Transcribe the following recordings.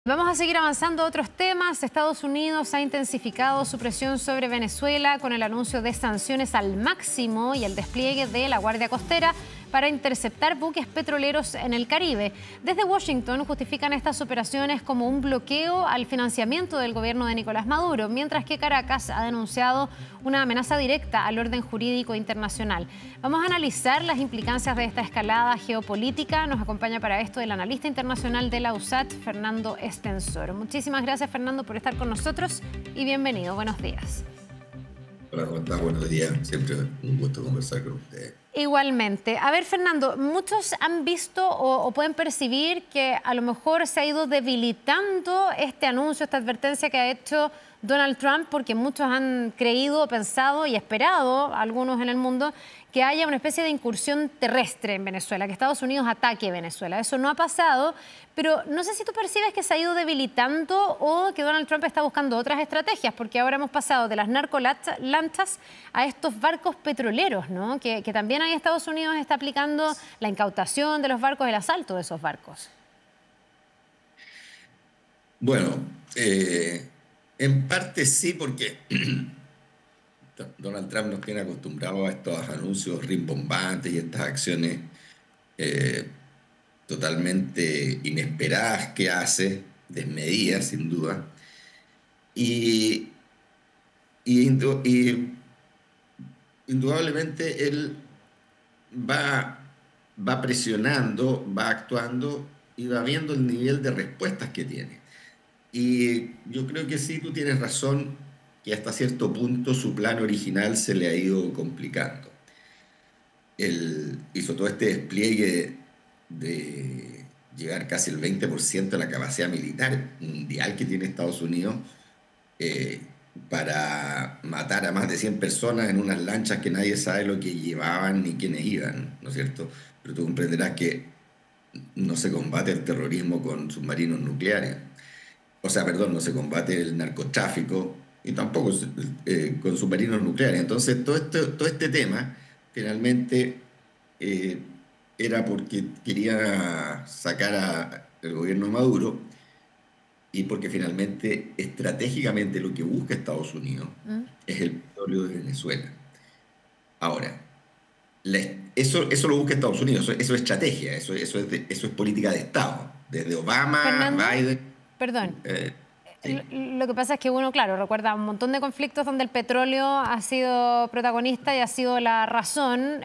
Vamos a seguir avanzando a otros temas. Estados Unidos ha intensificado su presión sobre Venezuela con el anuncio de sanciones al máximo y el despliegue de la Guardia Costera para interceptar buques petroleros en el Caribe. Desde Washington justifican estas operaciones como un bloqueo al financiamiento del gobierno de Nicolás Maduro, mientras que Caracas ha denunciado una amenaza directa al orden jurídico internacional. Vamos a analizar las implicancias de esta escalada geopolítica. Nos acompaña para esto el analista internacional de la USAT, Fernando Estensoro. Muchísimas gracias, Fernando, por estar con nosotros y bienvenido. Buenos días. Hola, ¿cómo estás? Buenos días. Siempre un gusto conversar con ustedes. Igualmente. A ver, Fernando, muchos han visto o pueden percibir que a lo mejor se ha ido debilitando este anuncio, esta advertencia que ha hecho Donald Trump, porque muchos han creído, pensado y esperado, algunos en el mundo, que haya una especie de incursión terrestre en Venezuela, que Estados Unidos ataque Venezuela. Eso no ha pasado, pero no sé si tú percibes que se ha ido debilitando o que Donald Trump está buscando otras estrategias, porque ahora hemos pasado de las narcolanchas a estos barcos petroleros, ¿no? Que también ahí Estados Unidos está aplicando la incautación de los barcos, el asalto de esos barcos. Bueno, en parte sí, porque Donald Trump nos tiene acostumbrados a estos anuncios rimbombantes y estas acciones totalmente inesperadas que hace, desmedidas sin duda, y indudablemente él va presionando, va actuando y va viendo el nivel de respuestas que tiene. Y yo creo que sí, tú tienes razón, que hasta cierto punto su plan original se le ha ido complicando. Él hizo todo este despliegue de llegar casi el 20% de la capacidad militar mundial que tiene Estados Unidos para matar a más de 100 personas en unas lanchas que nadie sabe lo que llevaban ni quiénes iban, ¿no es cierto? Pero tú comprenderás que no se combate el terrorismo con submarinos nucleares. O sea, perdón, no se combate el narcotráfico y tampoco con submarinos nucleares. Entonces, todo este tema finalmente era porque quería sacar al gobierno de Maduro y porque finalmente, estratégicamente, lo que busca Estados Unidos es el petróleo de Venezuela. Ahora, eso lo busca Estados Unidos, eso es estrategia, eso es política de Estado. Desde Obama, Fernando, Biden... perdón. Sí. Lo que pasa es que uno, claro, recuerda un montón de conflictos donde el petróleo ha sido protagonista y ha sido la razón,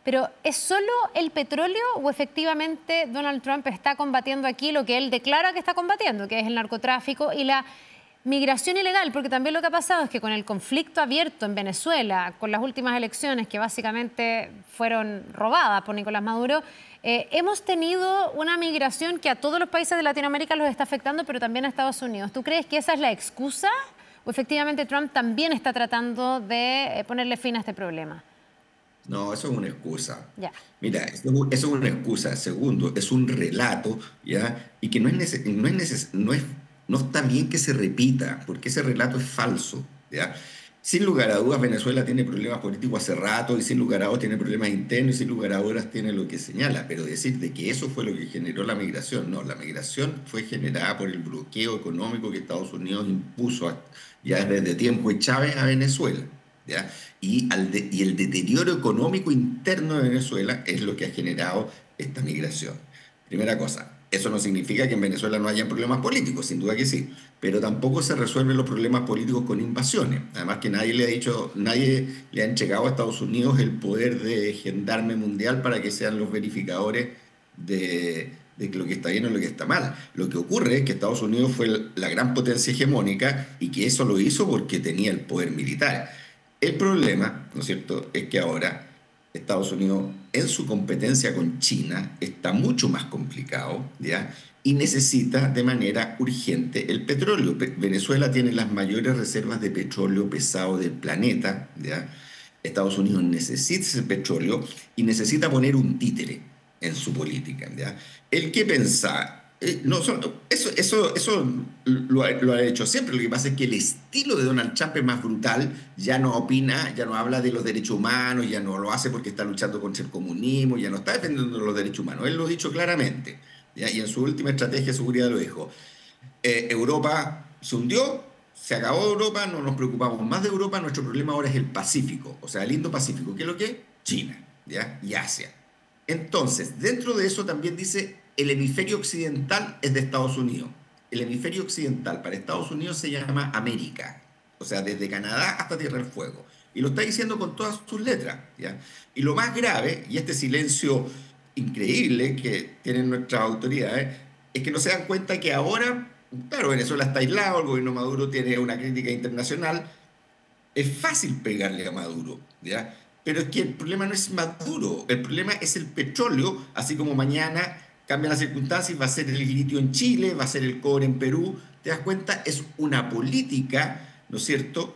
pero ¿es solo el petróleo o efectivamente Donald Trump está combatiendo aquí lo que él declara que está combatiendo, que es el narcotráfico y la migración ilegal? Porque también lo que ha pasado es que con el conflicto abierto en Venezuela, con las últimas elecciones que básicamente fueron robadas por Nicolás Maduro, hemos tenido una migración que a todos los países de Latinoamérica los está afectando, pero también a Estados Unidos. ¿Tú crees que esa es la excusa o efectivamente Trump también está tratando de ponerle fin a este problema? No, eso es una excusa. Ya. Mira, eso es una excusa. Segundo, es un relato, ¿ya? Y que no está bien que se repita, porque ese relato es falso, ¿ya? Sin lugar a dudas, Venezuela tiene problemas políticos hace rato, y sin lugar a dudas tiene problemas internos, y sin lugar a dudas tiene lo que señala. Pero decir de que eso fue lo que generó la migración, no, la migración fue generada por el bloqueo económico que Estados Unidos impuso ya desde tiempo de Chávez a Venezuela, ¿ya? Y el deterioro económico interno de Venezuela es lo que ha generado esta migración. Primera cosa. Eso no significa que en Venezuela no haya problemas políticos, sin duda que sí, pero tampoco se resuelven los problemas políticos con invasiones. Además que nadie le ha entregado a Estados Unidos el poder de gendarme mundial para que sean los verificadores de lo que está bien o lo que está mal. Lo que ocurre es que Estados Unidos fue la gran potencia hegemónica y que eso lo hizo porque tenía el poder militar. El problema, ¿no es cierto?, es que ahora Estados Unidos, en su competencia con China, está mucho más complicado, ¿ya? Y necesita de manera urgente el petróleo. Venezuela tiene las mayores reservas de petróleo pesado del planeta, ¿ya? Estados Unidos necesita ese petróleo y necesita poner un títere en su política, ¿ya? ¿El qué pensar? Eso lo ha hecho siempre. Lo que pasa es que el estilo de Donald Trump es más brutal, ya no opina, ya no habla de los derechos humanos, ya no lo hace porque está luchando contra el comunismo, ya no está defendiendo los derechos humanos. Él lo ha dicho claramente. ¿ya? Y en su última estrategia de seguridad lo dijo. Europa se hundió, se acabó Europa, no nos preocupamos más de Europa, nuestro problema ahora es el Pacífico, o sea, el Indo-Pacífico, ¿qué es lo que es? China, ¿ya? Y Asia. Entonces, dentro de eso también dice, el hemisferio occidental es de Estados Unidos. El hemisferio occidental para Estados Unidos se llama América, o sea, desde Canadá hasta Tierra del Fuego. Y lo está diciendo con todas sus letras, ¿ya? Y lo más grave, y este silencio increíble que tienen nuestras autoridades, es que no se dan cuenta que ahora, claro, Venezuela está aislado, el gobierno Maduro tiene una crítica internacional, es fácil pegarle a Maduro, ¿ya? Pero es que el problema no es Maduro, el problema es el petróleo, así como mañana cambian las circunstancias, va a ser el litio en Chile, va a ser el cobre en Perú, ¿te das cuenta? Es una política, ¿no es cierto?,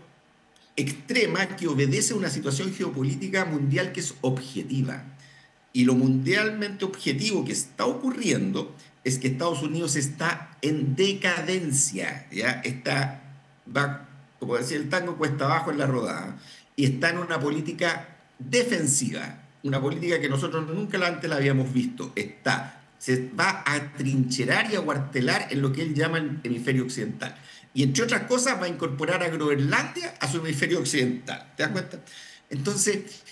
extrema que obedece a una situación geopolítica mundial que es objetiva. Y lo mundialmente objetivo que está ocurriendo es que Estados Unidos está en decadencia, ¿ya? Va, como decía el tango, cuesta abajo en la rodada, y está en una política defensiva, una política que nosotros nunca antes la habíamos visto. Se va a trincherar y a cuartelar en lo que él llama el hemisferio occidental. Y entre otras cosas va a incorporar a Groenlandia a su hemisferio occidental. ¿Te das cuenta? Entonces,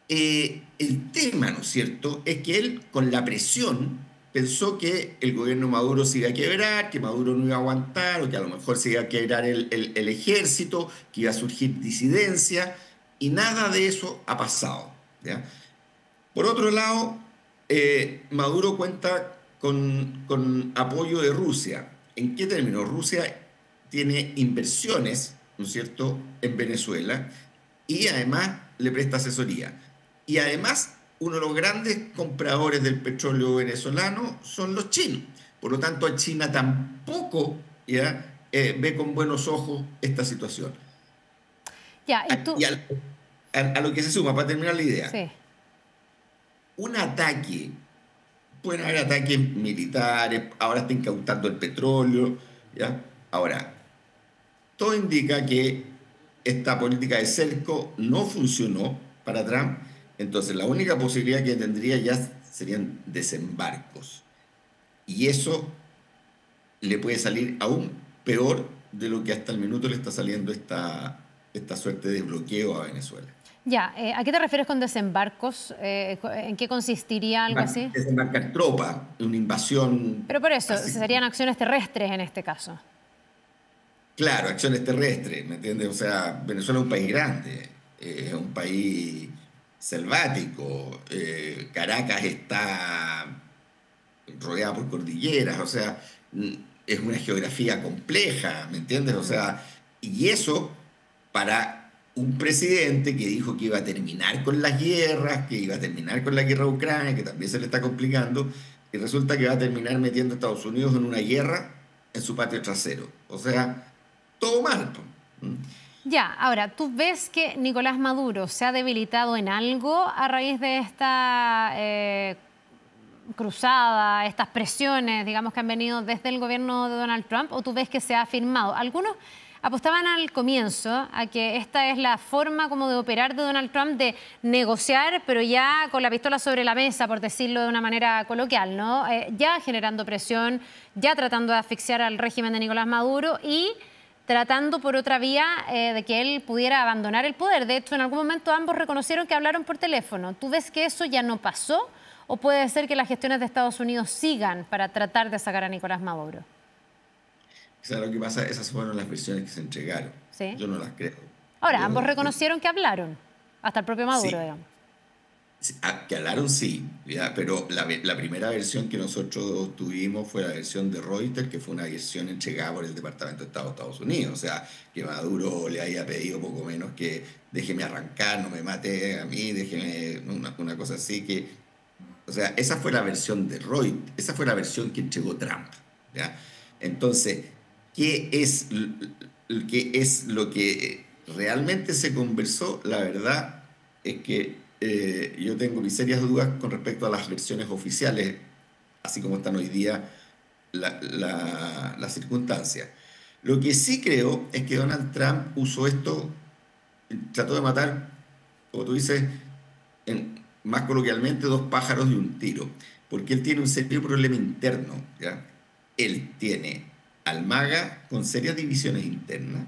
el tema, ¿no es cierto?, es que él, con la presión, pensó que el gobierno Maduro se iba a quebrar, que Maduro no iba a aguantar, o que a lo mejor se iba a quebrar el ejército, que iba a surgir disidencia, y nada de eso ha pasado, ¿ya? Por otro lado, Maduro cuenta con apoyo de Rusia. ¿En qué términos? Rusia tiene inversiones, ¿no es cierto?, en Venezuela, y además le presta asesoría. Y además, uno de los grandes compradores del petróleo venezolano son los chinos. Por lo tanto, a China tampoco, ¿ya?, ve con buenos ojos esta situación. Ya, y tú... Y a lo que se suma, para terminar la idea, Sí. un ataque, pueden haber ataques militares, ahora está incautando el petróleo, ¿ya? Ahora, todo indica que esta política de cerco no funcionó para Trump, entonces la única posibilidad que tendría ya serían desembarcos. Y eso le puede salir aún peor de lo que hasta el minuto le está saliendo esta suerte de bloqueo a Venezuela. Ya, ¿a qué te refieres con desembarcos? ¿En qué consistiría algo así? Desembarcar tropas, una invasión. Pero por eso, Así. serían acciones terrestres en este caso. Claro, acciones terrestres, ¿me entiendes? O sea, Venezuela es un país grande, es un país selvático, Caracas está rodeada por cordilleras, o sea, es una geografía compleja, ¿me entiendes? O sea, y eso para un presidente que dijo que iba a terminar con las guerras, que iba a terminar con la guerra de Ucrania, que también se le está complicando, y resulta que va a terminar metiendo a Estados Unidos en una guerra en su patio trasero. O sea, todo mal. Ya, ahora, ¿tú ves que Nicolás Maduro se ha debilitado en algo a raíz de esta cruzada, estas presiones, digamos, que han venido desde el gobierno de Donald Trump, o tú ves que se ha afirmado? Algunos apostaban al comienzo a que esta es la forma como de operar de Donald Trump, de negociar, pero ya con la pistola sobre la mesa, por decirlo de una manera coloquial, ¿no? Ya generando presión, ya tratando de asfixiar al régimen de Nicolás Maduro y tratando por otra vía de que él pudiera abandonar el poder. De hecho, en algún momento ambos reconocieron que hablaron por teléfono. ¿Tú ves que eso ya no pasó o puede ser que las gestiones de Estados Unidos sigan para tratar de sacar a Nicolás Maduro? O sea, lo que pasa, esas fueron las versiones que se entregaron. ¿Sí? Yo no las creo. Ahora, ambos reconocieron que hablaron, hasta el propio Maduro, Sí, digamos. que hablaron sí, ¿ya? Pero la primera versión que nosotros tuvimos fue la versión de Reuters, que fue una versión entregada por el Departamento de Estado de Estados Unidos. O sea, que Maduro le haya pedido poco menos que déjeme arrancar, no me mate a mí, déjeme una cosa así. O sea, esa fue la versión de Reuters, esa fue la versión que entregó Trump, ¿ya? Entonces, qué es lo que realmente se conversó? La verdad es que yo tengo mis serias dudas con respecto a las versiones oficiales, así como están hoy día las circunstancias. Lo que sí creo es que Donald Trump usó esto, trató de matar, como tú dices, más coloquialmente, dos pájaros de un tiro. porque él tiene un serio problema interno, ¿ya? Él tiene al MAGA con serias divisiones internas,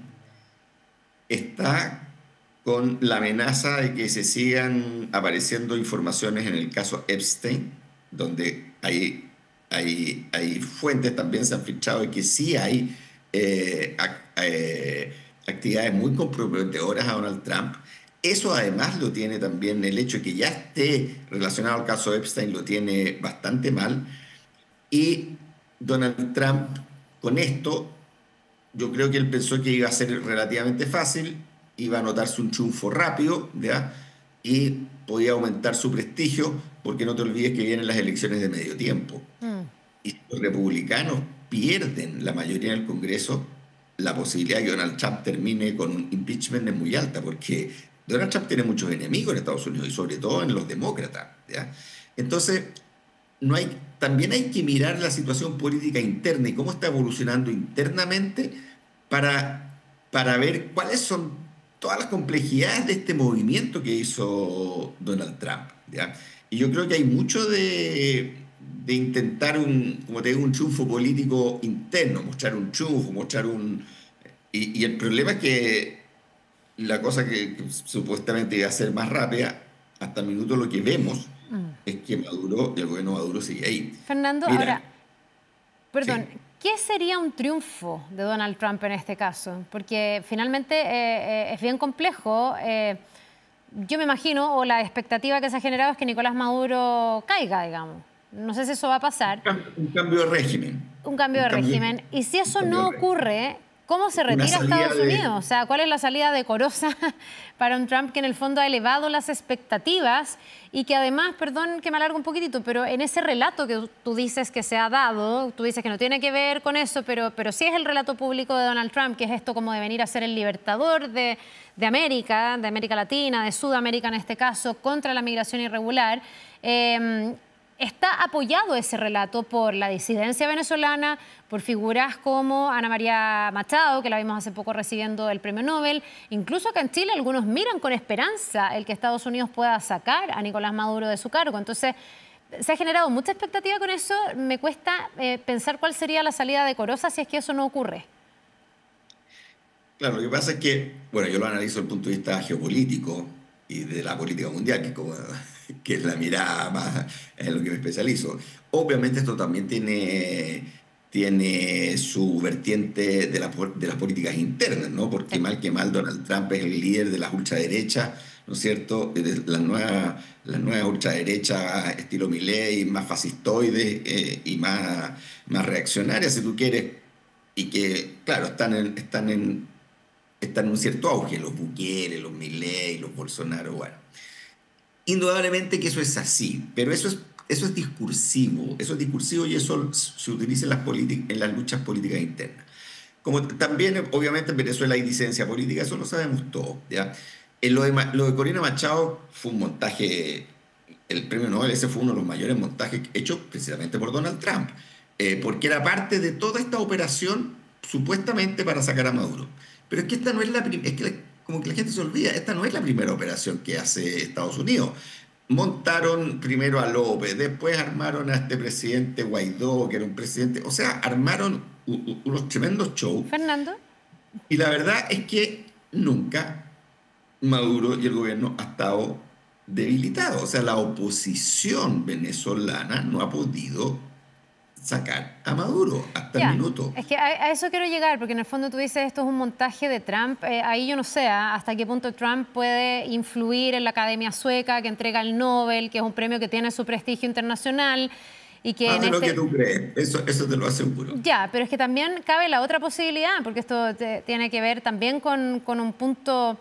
está con la amenaza de que se sigan apareciendo informaciones en el caso Epstein, donde hay fuentes también se han fichado de que sí hay actividades muy comprometedoras a Donald Trump. Eso además lo tiene también el hecho de que ya esté relacionado al caso Epstein, lo tiene bastante mal. Y Donald Trump, con esto, yo creo que él pensó que iba a ser relativamente fácil, iba a anotarse un triunfo rápido, ¿ya? Y podía aumentar su prestigio, porque no te olvides que vienen las elecciones de medio tiempo. Y si los republicanos pierden la mayoría en el Congreso, la posibilidad de que Donald Trump termine con un impeachment es muy alta, porque Donald Trump tiene muchos enemigos en Estados Unidos y sobre todo en los demócratas, ¿ya? Entonces, también hay que mirar la situación política interna y cómo está evolucionando internamente para ver cuáles son todas las complejidades de este movimiento que hizo Donald Trump, ¿ya? Y yo creo que hay mucho de intentar como te digo, un triunfo político interno, mostrar un triunfo, y el problema es que la cosa que supuestamente iba a ser más rápida, hasta el minuto lo que vemos es que Maduro, el gobierno Maduro sigue ahí. Fernando, Mira, ahora, perdón, sí. ¿qué sería un triunfo de Donald Trump en este caso? Porque finalmente es bien complejo. Yo me imagino, o la expectativa que se ha generado es que Nicolás Maduro caiga, digamos. No sé si eso va a pasar. Un cambio de régimen. Un cambio de régimen. Y si eso no ocurre, ¿cómo se Una retira salida Estados Unidos? O sea, ¿cuál es la salida decorosa para un Trump que en el fondo ha elevado las expectativas y que además, perdón que me alargo un poquitito, pero en ese relato que tú dices que se ha dado, tú dices que no tiene que ver con eso, pero sí es el relato público de Donald Trump, que es esto como de venir a ser el libertador de América Latina, de Sudamérica en este caso, contra la migración irregular. Está apoyado ese relato por la disidencia venezolana, por figuras como Ana María Machado, que la vimos hace poco recibiendo el premio Nobel. Incluso acá en Chile algunos miran con esperanza el que Estados Unidos pueda sacar a Nicolás Maduro de su cargo. Entonces, se ha generado mucha expectativa con eso. Me cuesta pensar cuál sería la salida decorosa si es que eso no ocurre. Claro, lo que pasa es que, bueno, yo lo analizo desde el punto de vista geopolítico y de la política mundial, que es la mirada más en lo que me especializo. Obviamente esto también tiene su vertiente de las políticas internas, ¿no? Porque mal que mal Donald Trump es el líder de las ultraderechas, ¿no es cierto? De las nuevas ultraderechas estilo Milei, más fascistoides y más reaccionarias, si tú quieres, y que, claro, están en un cierto auge, los Bukele, los Milei, los Bolsonaro, bueno. Indudablemente que eso es así, pero eso es discursivo y eso se utiliza en las luchas políticas internas. Como también, obviamente, en Venezuela hay disidencia política, eso lo sabemos todos, ¿ya? Lo de Corina Machado fue un montaje, el premio Nobel ese fue uno de los mayores montajes hechos precisamente por Donald Trump, porque era parte de toda esta operación supuestamente para sacar a Maduro. Pero es que esta no es la primera, es que como que la gente se olvida, esta no es la primera operación que hace Estados Unidos. Montaron primero a López, después armaron a este presidente Guaidó, que era un presidente, o sea, armaron unos tremendos shows. Fernando. Y la verdad es que nunca Maduro y el gobierno ha estado debilitado. O sea, la oposición venezolana no ha podido sacar a Maduro hasta el minuto. Es que a eso quiero llegar, porque en el fondo tú dices esto es un montaje de Trump. Ahí yo no sé hasta qué punto Trump puede influir en la Academia Sueca, que entrega el Nobel, que es un premio que tiene su prestigio internacional. Y que de lo que tú crees, eso te lo aseguro. Ya, pero es que también cabe la otra posibilidad, porque esto tiene que ver también con un punto,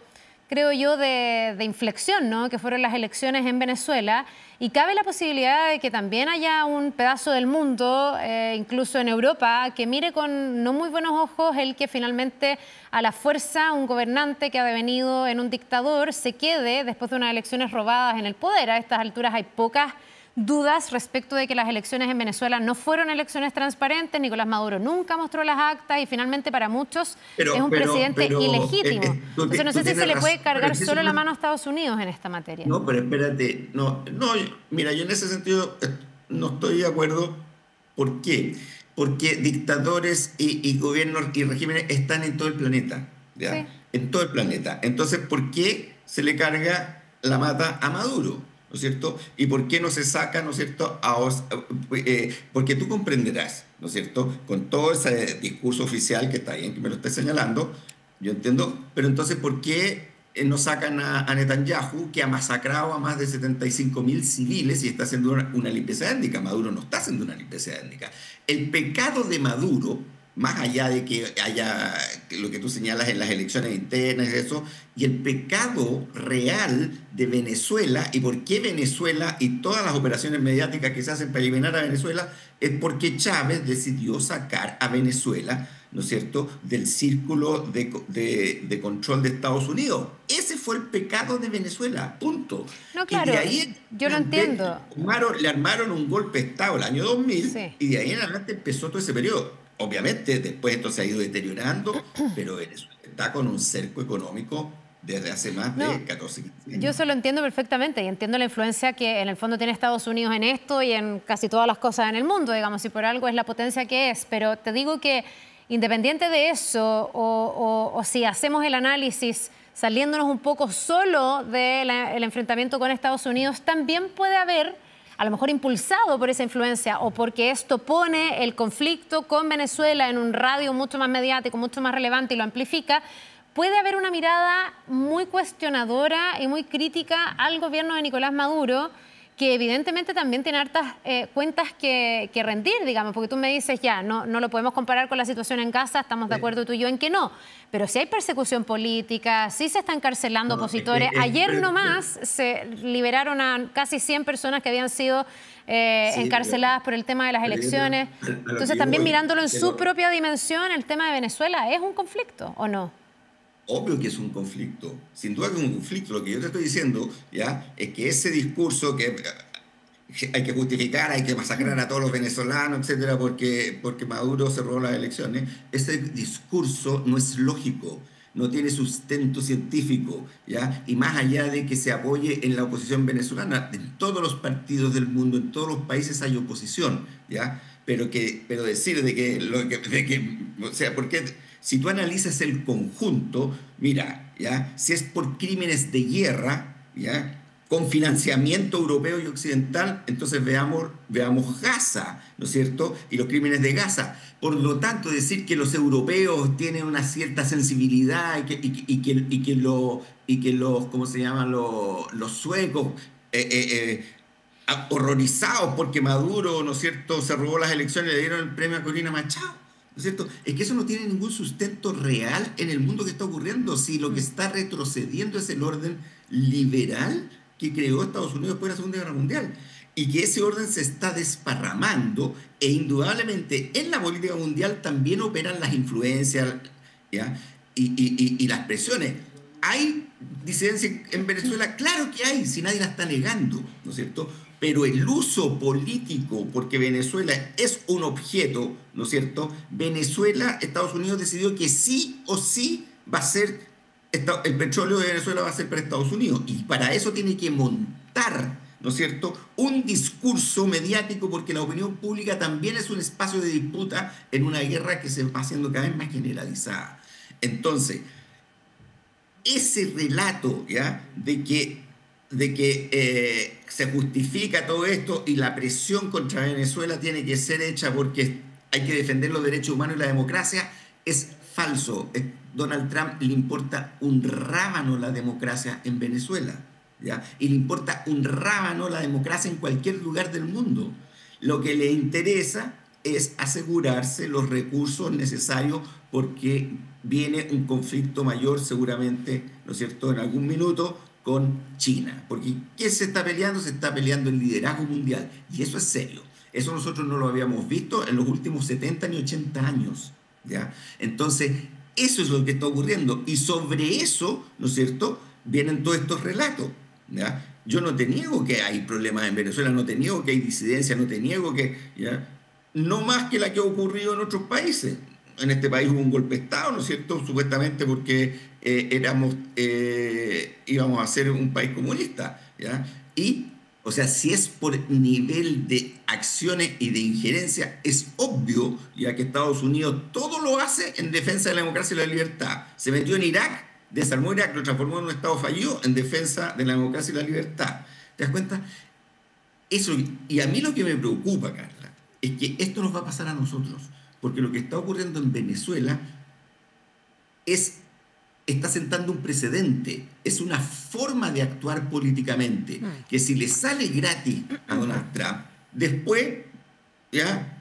creo yo, de inflexión, ¿no? Que fueron las elecciones en Venezuela. Y cabe la posibilidad de que también haya un pedazo del mundo, incluso en Europa, que mire con no muy buenos ojos el que finalmente a la fuerza un gobernante que ha devenido en un dictador se quede después de unas elecciones robadas en el poder. A estas alturas hay pocas dudas respecto de que las elecciones en Venezuela no fueron elecciones transparentes. Nicolás Maduro nunca mostró las actas y finalmente para muchos es un presidente ilegítimo. Entonces no sé si se le puede cargar solo la mano a Estados Unidos en esta materia. No, pero espérate, mira, yo en ese sentido no estoy de acuerdo. ¿Por qué? Porque dictadores y gobiernos y regímenes están en todo el planeta, ¿ya? Sí. En todo el planeta. Entonces, ¿por qué se le carga la mata a Maduro? ¿No es cierto? ¿Y por qué no se saca, ¿no es cierto? Porque tú comprenderás, ¿no es cierto? Con todo ese discurso oficial que está bien que me lo esté señalando, yo entiendo, pero entonces, ¿por qué no sacan a Netanyahu, que ha masacrado a más de 75.000 civiles y está haciendo una limpieza étnica? Maduro no está haciendo una limpieza étnica. El pecado de Maduro, más allá de que haya lo que tú señalas en las elecciones internas, eso, y el pecado real de Venezuela, y por qué Venezuela y todas las operaciones mediáticas que se hacen para eliminar a Venezuela, es porque Chávez decidió sacar a Venezuela, ¿no es cierto?, del círculo de control de Estados Unidos. Ese fue el pecado de Venezuela, punto. No, Y de claro, ahí yo lo entiendo. le armaron un golpe de Estado el año 2000 Sí. y de ahí en adelante empezó todo ese periodo. Obviamente, después esto se ha ido deteriorando, pero Venezuela está con un cerco económico desde hace más No, de 14, 15 yo años. eso lo entiendo perfectamente y entiendo la influencia que en el fondo tiene Estados Unidos en esto y en casi todas las cosas en el mundo, digamos, y por algo es la potencia que es. Pero te digo que independiente de eso, o si hacemos el análisis saliéndonos un poco solo del enfrentamiento con Estados Unidos, también puede haber, a lo mejor impulsado por esa influencia o porque esto pone el conflicto con Venezuela en un radio mucho más mediático, mucho más relevante y lo amplifica, puede haber una mirada muy cuestionadora y muy crítica al gobierno de Nicolás Maduro, que evidentemente también tiene hartas cuentas que rendir, digamos, porque tú me dices, ya, no lo podemos comparar con la situación en Gaza, estamos de acuerdo tú y yo en que no, pero si hay persecución política, si se están encarcelando No, opositores. Ayer pero- nomás se liberaron a casi 100 personas que habían sido sí, encarceladas por el tema de las pero elecciones. a lo que Entonces yo también voy, mirándolo en que su propia dimensión, el tema de Venezuela, ¿es un conflicto o no? obvio que es un conflicto, sin duda que es un conflicto. Lo que yo te estoy diciendo, ¿ya?, es que ese discurso que hay que justificar, hay que masacrar a todos los venezolanos, etcétera, porque Maduro se robó las elecciones, ese discurso no es lógico, no tiene sustento científico, ¿ya? Y más allá de que se apoye en la oposición venezolana, en todos los partidos del mundo, en todos los países hay oposición, ¿ya? Pero decir o sea, porque si tú analizas el conjunto, mira, ¿ya?, si es por crímenes de guerra, ¿ya?, con financiamiento europeo y occidental, entonces veamos Gaza, ¿no es cierto? Y los crímenes de Gaza. Por lo tanto, decir que los europeos tienen una cierta sensibilidad y que los, ¿cómo se llaman? Los suecos, horrorizados porque Maduro, ¿no es cierto?, se robó las elecciones y le dieron el premio a Corina Machado. ¿No es cierto? Es que eso no tiene ningún sustento real en el mundo que está ocurriendo. Si lo que está retrocediendo es el orden liberal que creó Estados Unidos después de la Segunda Guerra Mundial. Y que ese orden se está desparramando e indudablemente en la política mundial también operan las influencias, ¿ya?, y las presiones. ¿Hay disidencia en Venezuela? Claro que hay, si nadie la está negando, ¿no es cierto? Pero el uso político, porque Venezuela es un objeto, ¿no es cierto? Venezuela, Estados Unidos decidió que sí o sí va a ser, el petróleo de Venezuela va a ser para Estados Unidos. Y para eso tiene que montar, ¿no es cierto?, un discurso mediático, porque la opinión pública también es un espacio de disputa en una guerra que se va haciendo cada vez más generalizada. Entonces, ese relato, ¿ya?, de que se justifica todo esto y la presión contra Venezuela tiene que ser hecha porque hay que defender los derechos humanos y la democracia, es falso. Donald Trump le importa un rábano la democracia en Venezuela, ¿ya? Y le importa un rábano la democracia en cualquier lugar del mundo. Lo que le interesa es asegurarse los recursos necesarios porque viene un conflicto mayor seguramente, ¿no es cierto?, en algún minuto con China. Porque ¿qué se está peleando? Se está peleando el liderazgo mundial. Y eso es serio. Eso nosotros no lo habíamos visto en los últimos 70 ni 80 años, ¿ya? Entonces, eso es lo que está ocurriendo. Y sobre eso, ¿no es cierto?, vienen todos estos relatos, ¿ya? Yo no te niego que hay problemas en Venezuela, no te niego que hay disidencia, no te niego que, ¿ya?, no más que la que ha ocurrido en otros países. En este país hubo un golpe de Estado, ¿no es cierto?, supuestamente porque íbamos a ser un país comunista, ¿ya? Y O sea, si es por nivel de acciones y de injerencia, es obvio, ya que Estados Unidos todo lo hace en defensa de la democracia y la libertad. Se metió en Irak, desarmó Irak, lo transformó en un Estado fallido en defensa de la democracia y la libertad. ¿Te das cuenta? Eso, y a mí lo que me preocupa, Carla, es que esto nos va a pasar a nosotros, porque lo que está ocurriendo en Venezuela es, está sentando un precedente, es una forma de actuar políticamente, que si le sale gratis a Donald Trump, después ya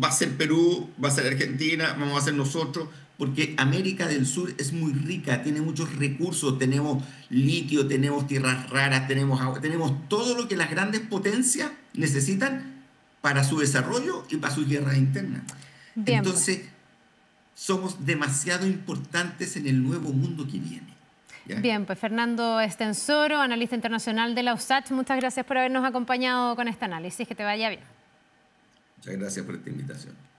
va a ser Perú, va a ser Argentina, vamos a ser nosotros, porque América del Sur es muy rica, tiene muchos recursos, tenemos litio, tenemos tierras raras, tenemos agua, tenemos todo lo que las grandes potencias necesitan para su desarrollo y para sus guerras internas. Bien, pues. Entonces, somos demasiado importantes en el nuevo mundo que viene. ¿Ya? Bien, pues Fernando Estensoro, analista internacional de la USACH, muchas gracias por habernos acompañado con este análisis. Que te vaya bien. Muchas gracias por esta invitación.